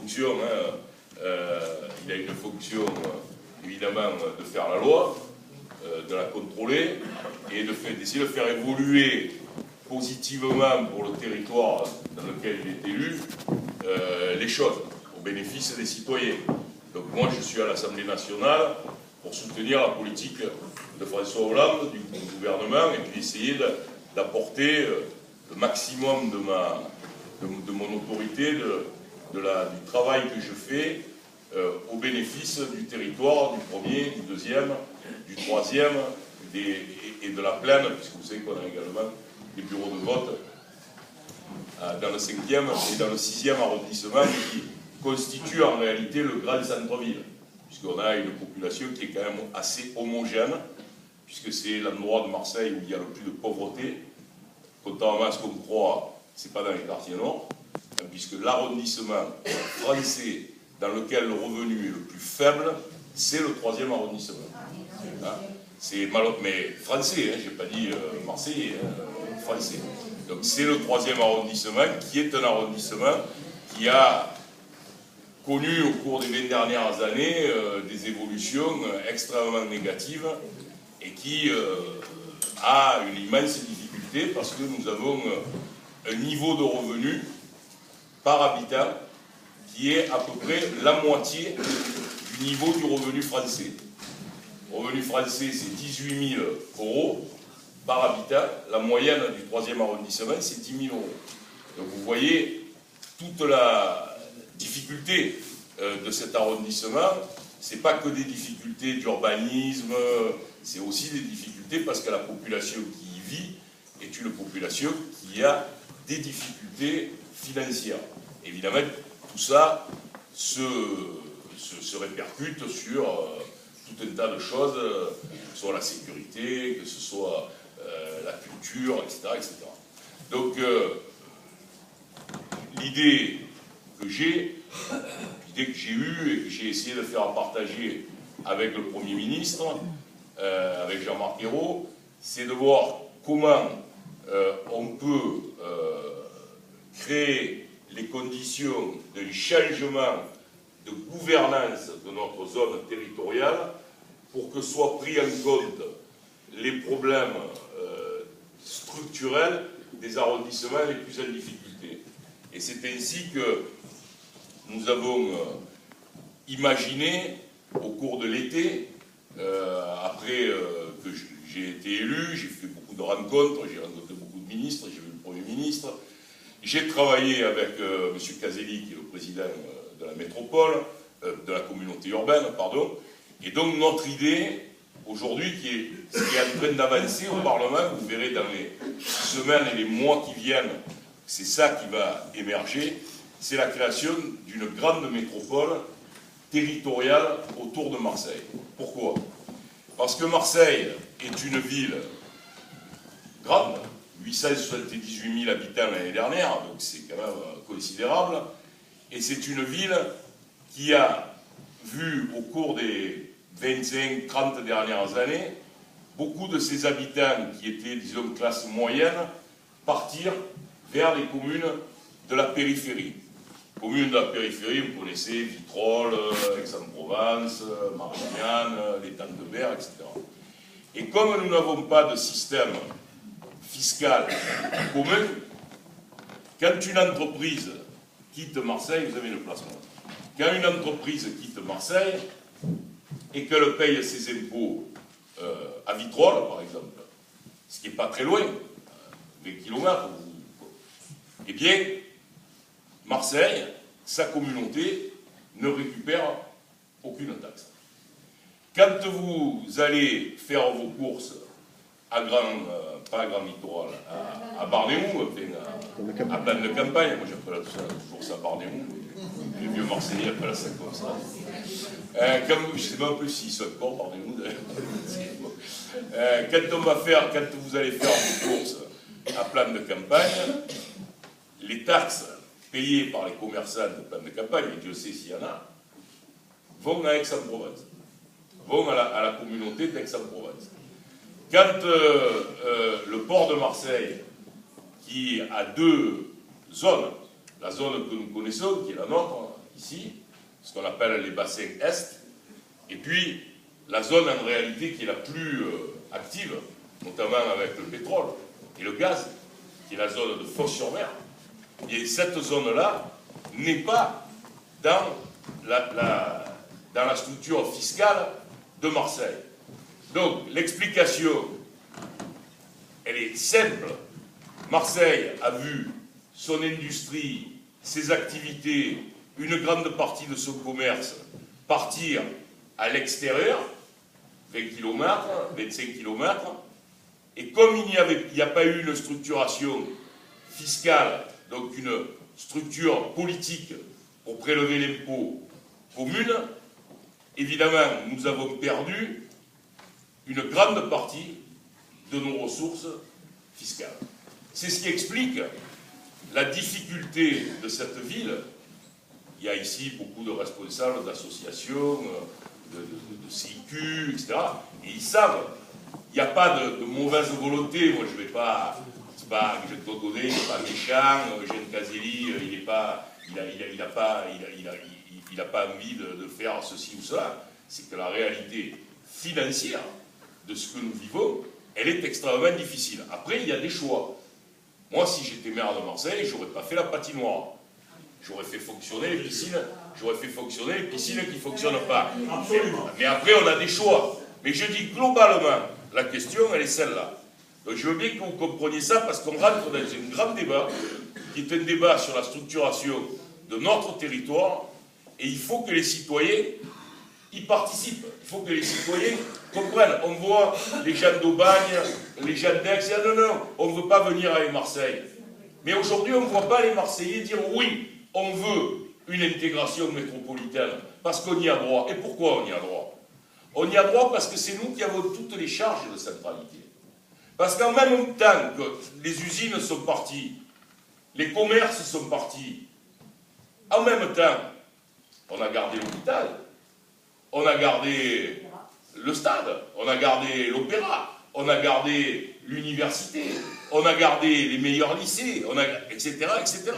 fonction, il a une fonction évidemment de faire la loi, de la contrôler et d'essayer de faire évoluer positivement pour le territoire dans lequel il est élu les choses, au bénéfice des citoyens. Donc moi je suis à l'Assemblée nationale pour soutenir la politique de François Hollande, du gouvernement, et puis essayer d'apporter le maximum de mon autorité, du travail que je fais au bénéfice du territoire, du premier, du deuxième, du troisième et de la plaine, puisque vous savez qu'on a également des bureaux de vote dans le 5e et dans le 6e arrondissement qui constituent en réalité le grand centre-ville, puisqu'on a une population qui est quand même assez homogène, puisque c'est l'endroit de Marseille où il y a le plus de pauvreté. Contrairement à ce qu'on croit, c'est pas dans les quartiers nord, puisque l'arrondissement français dans lequel le revenu est le plus faible, c'est le 3e arrondissement. C'est mais français, j'ai pas dit marseillais, français. Donc c'est le 3e arrondissement qui est un arrondissement qui a connu au cours des 20 dernières années des évolutions extrêmement négatives et qui a une immense difficulté parce que nous avons un niveau de revenu par habitant qui est à peu près la moitié du niveau du revenu français. Le revenu français, c'est 18 000 € par habitant. La moyenne du 3e arrondissement, c'est 10 000 €. Donc vous voyez toute la difficulté de cet arrondissement. Ce n'est pas que des difficultés d'urbanisme, c'est aussi des difficultés parce que la population qui y vit est une population qui a des difficultés financières. Évidemment, tout ça se répercute sur tout un tas de choses, que ce soit la sécurité, que ce soit la culture, etc. etc. Donc, l'idée que j'ai eue et que j'ai essayé de faire partager avec le Premier ministre, avec Jean-Marc Ayrault, c'est de voir comment on peut créer les conditions d'un changement de gouvernance de notre zone territoriale pour que soient pris en compte les problèmes structurels des arrondissements les plus en difficulté. Et c'est ainsi que nous avons imaginé, au cours de l'été, après que j'ai été élu, j'ai fait beaucoup de rencontres, j'ai rencontré beaucoup de ministres, j'ai vu le Premier ministre, j'ai travaillé avec M. Caselli, qui est le président de la métropole, de la communauté urbaine, pardon, et donc notre idée, aujourd'hui, ce qui est en train d'avancer au Parlement, vous verrez dans les semaines et les mois qui viennent, c'est ça qui va émerger, c'est la création d'une grande métropole territoriale autour de Marseille. Pourquoi? Parce que Marseille est une ville grande, 878 000 habitants l'année dernière, donc c'est quand même considérable, et c'est une ville qui a vu au cours des 25-30 dernières années beaucoup de ses habitants qui étaient, disons, classe moyenne, partir vers les communes de la périphérie. Communes de la périphérie, vous connaissez Vitrolles, Aix-en-Provence, Marignane, les Tentes-de-Berre, etc. Et comme nous n'avons pas de système fiscal commun, quand une entreprise quitte Marseille, vous avez le placement. Quand une entreprise quitte Marseille et qu'elle paye ses impôts à Vitrolles, par exemple, ce qui n'est pas très loin, 20 km, eh bien, Marseille, sa communauté, ne récupère aucune taxe. Quand vous allez faire vos courses pas à Grand Littoral, à Barnémou, à Plaine de Campagne, moi j'appelle toujours ça Barnémou, les vieux Marseillais appellent ça comme ça. Je ne sais pas un peu s'ils sont encore Barnémou d'ailleurs. Quand vous allez faire vos courses à Plaine de Campagne, les taxes payées par les commerçants de Plaine de Campagne, et Dieu sait s'il y en a, vont à Aix-en-Provence, vont à la communauté d'Aix-en-Provence. Quand le port de Marseille, qui a deux zones, la zone que nous connaissons, qui est la nôtre, ici, ce qu'on appelle les bassins Est, et puis la zone en réalité qui est la plus active, notamment avec le pétrole et le gaz, qui est la zone de Fos-sur-Mer, et cette zone-là n'est pas dans la structure fiscale de Marseille. Donc l'explication, elle est simple. Marseille a vu son industrie, ses activités, une grande partie de son commerce partir à l'extérieur, 20 km, 25 km, et comme il n'y a pas eu une structuration fiscale, donc une structure politique pour prélever l'impôt commune, évidemment, nous avons perdu une grande partie de nos ressources fiscales. C'est ce qui explique la difficulté de cette ville. Il y a ici beaucoup de responsables d'associations, de CIQ, etc. Et ils savent, il n'y a pas de mauvaise volonté. Moi, je ne vais pas, c'est pas que je te donner, il n'est pas méchant. Eugène Caselli, il n'a pas envie de faire ceci ou cela. C'est que la réalité financière de ce que nous vivons, elle est extrêmement difficile. Après, il y a des choix. Moi, si j'étais maire de Marseille, je n'aurais pas fait la patinoire. J'aurais fait fonctionner les piscines, qui ne fonctionnent pas. Absolument. Mais après, on a des choix. Mais je dis globalement, la question, elle est celle-là. Donc je veux bien que vous compreniez ça, parce qu'on rentre dans un grand débat, qui est un débat sur la structuration de notre territoire, et il faut que les citoyens y participent. Il faut que les citoyens comprennent. On voit les gens d'Aubagne, les gens d'Aix, non, on ne veut pas venir avec Marseille. Mais aujourd'hui, on ne voit pas les Marseillais dire oui, on veut une intégration métropolitaine, parce qu'on y a droit. Et pourquoi on y a droit? On y a droit parce que c'est nous qui avons toutes les charges de centralité. Parce qu'en même temps que les usines sont parties, les commerces sont partis, en même temps, on a gardé l'hôpital, on a gardé le stade, on a gardé l'opéra, on a gardé l'université, on a gardé les meilleurs lycées, etc., etc.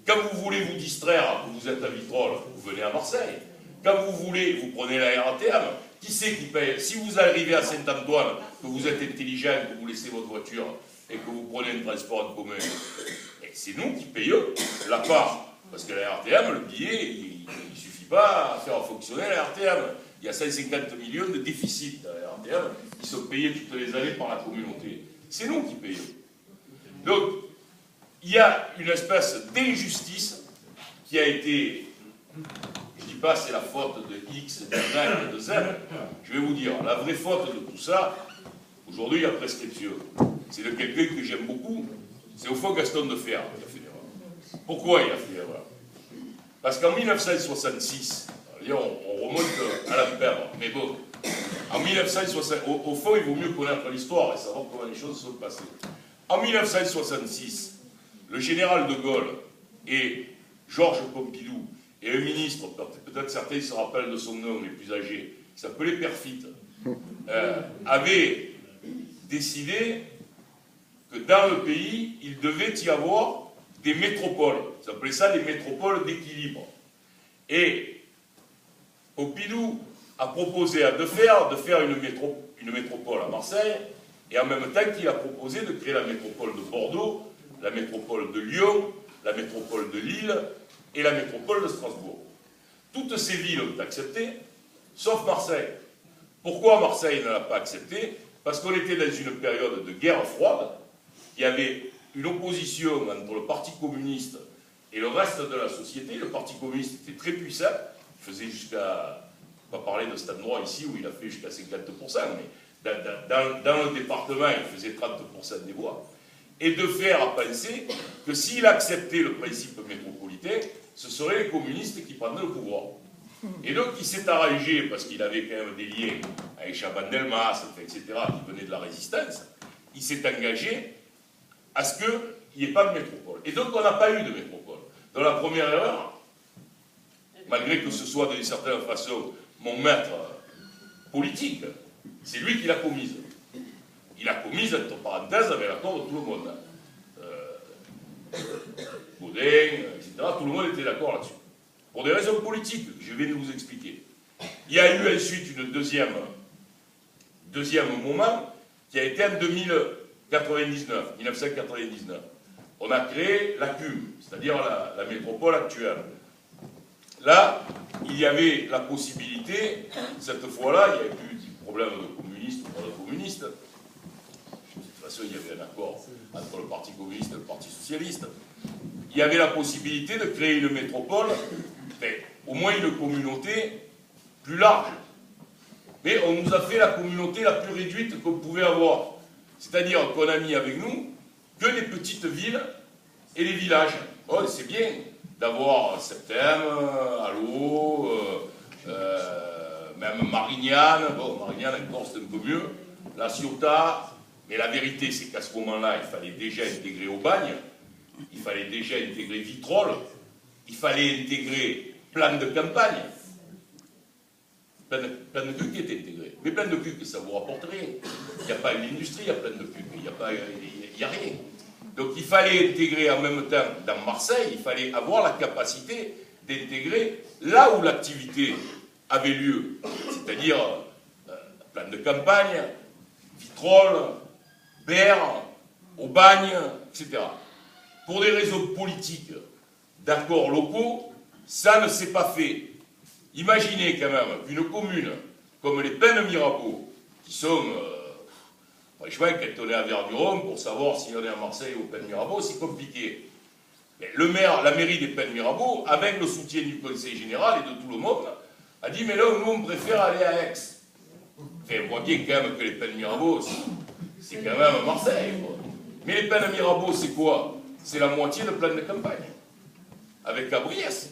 Quand vous voulez vous distraire, que vous êtes à Vitrolles, vous venez à Marseille. Quand vous voulez, vous prenez la RATM. Qui c'est qui paye? Si vous arrivez à Saint-Antoine, que vous êtes intelligent, que vous laissez votre voiture et que vous prenez un transport en commun, c'est nous qui payons la part. Parce que la RATM, le billet, il ne suffit pas à faire fonctionner la RATM. Il y a 150 millions de déficit à la RATM qui sont payés toutes les années par la communauté. C'est nous qui payons. Donc, il y a une espèce d'injustice qui a été, je ne dis pas c'est la faute de X, de Y, de Z, je vais vous dire, la vraie faute de tout ça, aujourd'hui il y a prescription. C'est de quelqu'un que j'aime beaucoup, c'est au fond Gaston Defferre qui a fait l'erreur. Pourquoi il a fait l'erreur? Parce qu'en 1966, on remonte à l'Empire, mais bon, en 1960, au fond il vaut mieux connaître l'histoire et savoir comment les choses sont passées. En 1966, le général de Gaulle et Georges Pompidou et un ministre, peut-être certains se rappellent de son nom, les plus âgés, qui s'appelait Perfit, avaient décidé que dans le pays, il devait y avoir des métropoles. Ils appelaient ça des métropoles d'équilibre. Et Pompidou a proposé à Defferre de faire une métropole à Marseille, et en même temps qu'il a proposé de créer la métropole de Bordeaux, la métropole de Lyon, la métropole de Lille et la métropole de Strasbourg. Toutes ces villes ont accepté, sauf Marseille. Pourquoi Marseille ne l'a pas accepté? Parce qu'on était dans une période de guerre froide, il y avait une opposition entre le Parti communiste et le reste de la société. Le Parti communiste était très puissant, il faisait jusqu'à, pas parler de cet endroit ici où il a fait jusqu'à 50%, mais dans le département, il faisait 30% des voix. Et Defferre a pensé que s'il acceptait le principe métropolitain, ce seraient les communistes qui prendraient le pouvoir. Et donc il s'est arrangé, parce qu'il avait quand même des liens avec Chaban-Delmas, etc., qui venaient de la résistance, il s'est engagé à ce qu'il n'y ait pas de métropole. Et donc on n'a pas eu de métropole. Dans la première erreur, malgré que ce soit d'une certaine façon mon maître politique, c'est lui qui l'a commise. Il l'a commise, entre parenthèses, avec l'accord de tout le monde. Baudin, etc., tout le monde était d'accord là-dessus. pour des raisons politiques, que je vais vous expliquer. Il y a eu ensuite une deuxième moment, qui a été en 1999. On a créé la CUM, c'est-à-dire la métropole actuelle. Là, il y avait la possibilité, cette fois-là, il n'y avait plus de problème de communiste ou pas de communiste. De toute façon, il y avait un accord entre le Parti communiste et le Parti socialiste. Il y avait la possibilité de créer une métropole, mais au moins une communauté plus large. Mais on nous a fait la communauté la plus réduite qu'on pouvait avoir. C'est-à-dire qu'on a mis avec nous que les petites villes et les villages. Oh, c'est bien d'avoir Septem, Allo, même Marignane. Bon, Marignane encore c'est un peu mieux. La Ciotat. Mais la vérité, c'est qu'à ce moment-là, il fallait déjà intégrer Aubagne, il fallait déjà intégrer Vitrolles, il fallait intégrer Plan de campagne. Plan de cul qui est intégré. Mais Plan de cul, ça vous rapporterait. Il n'y a pas une industrie, il y a Plan de cul, il n'y a rien. Donc il fallait intégrer en même temps, dans Marseille, il fallait avoir la capacité d'intégrer là où l'activité avait lieu. C'est-à-dire Plan de campagne, Vitrolles, Berre, Aubagne, etc. Pour des raisons politiques, d'accords locaux, ça ne s'est pas fait. Imaginez quand même qu'une commune comme les Pennes-Mirabeau, qui sont, franchement, quand on est à Verduron, pour savoir si on est à Marseille ou aux Pennes-Mirabeau, c'est compliqué. Mais le maire, la mairie des Pennes-Mirabeau, avec le soutien du Conseil général et de tout le monde, a dit, mais là, nous, on préfère aller à Aix. Enfin, on voit bien quand même que les Pennes-Mirabeau, c'est quand même Marseille, quoi. Mais les Pennes-Mirabeau, c'est quoi? C'est la moitié de Plan de campagne, avec Cabriès.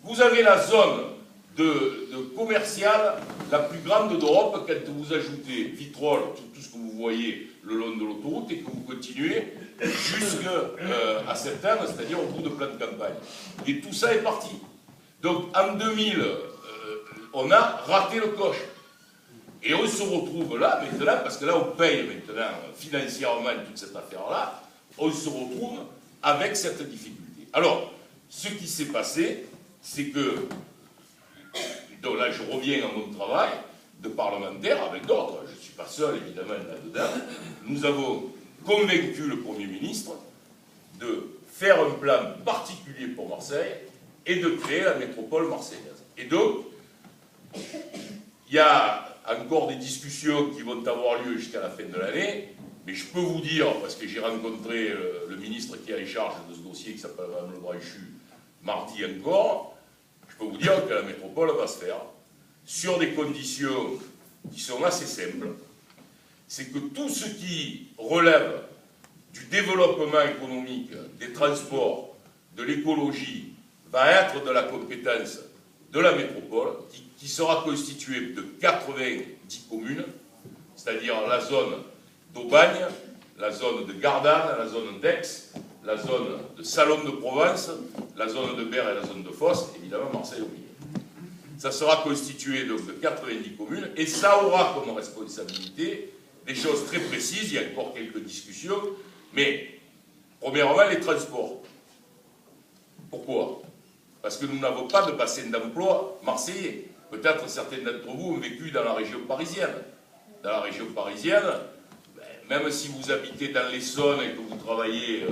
Vous avez la zone de commerciale la plus grande d'Europe quand vous ajoutez Vitrolles, tout ce que vous voyez le long de l'autoroute, et que vous continuez jusqu'à Septembre, c'est-à-dire au bout de Plan de campagne. Et tout ça est parti. Donc en 2000, on a raté le coche. Et on se retrouve là, maintenant, parce que là, on paye maintenant financièrement toute cette affaire-là, on se retrouve avec cette difficulté. Alors, ce qui s'est passé, c'est que, donc là, je reviens à mon travail de parlementaire avec d'autres, je ne suis pas seul, évidemment, là-dedans, nous avons convaincu le Premier ministre de faire un plan particulier pour Marseille et de créer la métropole marseillaise. Et donc, il y a encore des discussions qui vont avoir lieu jusqu'à la fin de l'année, mais je peux vous dire, parce que j'ai rencontré le ministre qui est en charge de ce dossier, qui s'appelle Mme Lebranchu, mardi encore, je peux vous dire que la métropole va se faire sur des conditions qui sont assez simples. C'est que tout ce qui relève du développement économique, des transports, de l'écologie, va être de la compétence de la métropole, qui sera constituée de 90 communes, c'est-à-dire la zone d'Aubagne, la zone de Gardanne, la zone d'Aix, la zone de Salon de Provence, la zone de Berre et la zone de Fos, évidemment Marseille au milieu. Ça sera constitué donc de 90 communes, et ça aura comme responsabilité des choses très précises, il y a encore quelques discussions, mais premièrement les transports. Pourquoi? Parce que nous n'avons pas de bassin d'emploi marseillais. Peut-être certains d'entre vous ont vécu dans la région parisienne. Dans la région parisienne, même si vous habitez dans l'Essonne et que vous travaillez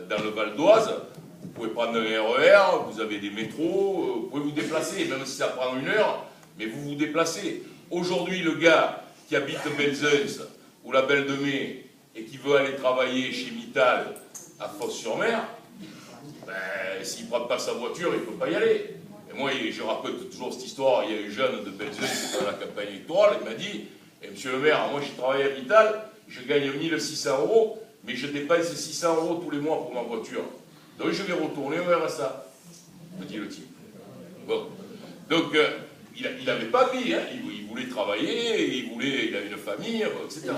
dans le Val d'Oise, vous pouvez prendre un RER, vous avez des métros, vous pouvez vous déplacer, même si ça prend 1 heure, mais vous vous déplacez. Aujourd'hui, le gars qui habite Belzunce ou la Belle de Mai et qui veut aller travailler chez Mittal à Fos-sur-Mer, s'il ne prend pas sa voiture, il ne peut pas y aller. Et moi, je raconte toujours cette histoire. Il y a un jeune de Belzunce dans la campagne électorale, il m'a dit, monsieur le maire, moi je travaille à Mittal, je gagne 1 600 €, mais je dépense 600 € tous les mois pour ma voiture. Donc je vais retourner au RSA, me dit le type. Bon. Donc, il n'avait pas envie, hein. Il voulait travailler, il avait une famille, etc.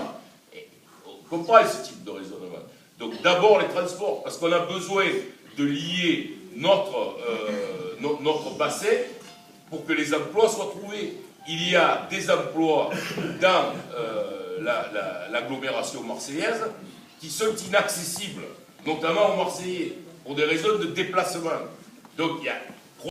Et on comprend ce type de raisonnement. Donc d'abord les transports, parce qu'on a besoin de lier notre bassin pour que les emplois soient trouvés. Il y a des emplois dans l'agglomération marseillaise qui sont inaccessibles, notamment aux Marseillais, pour des raisons de déplacement. Donc il y a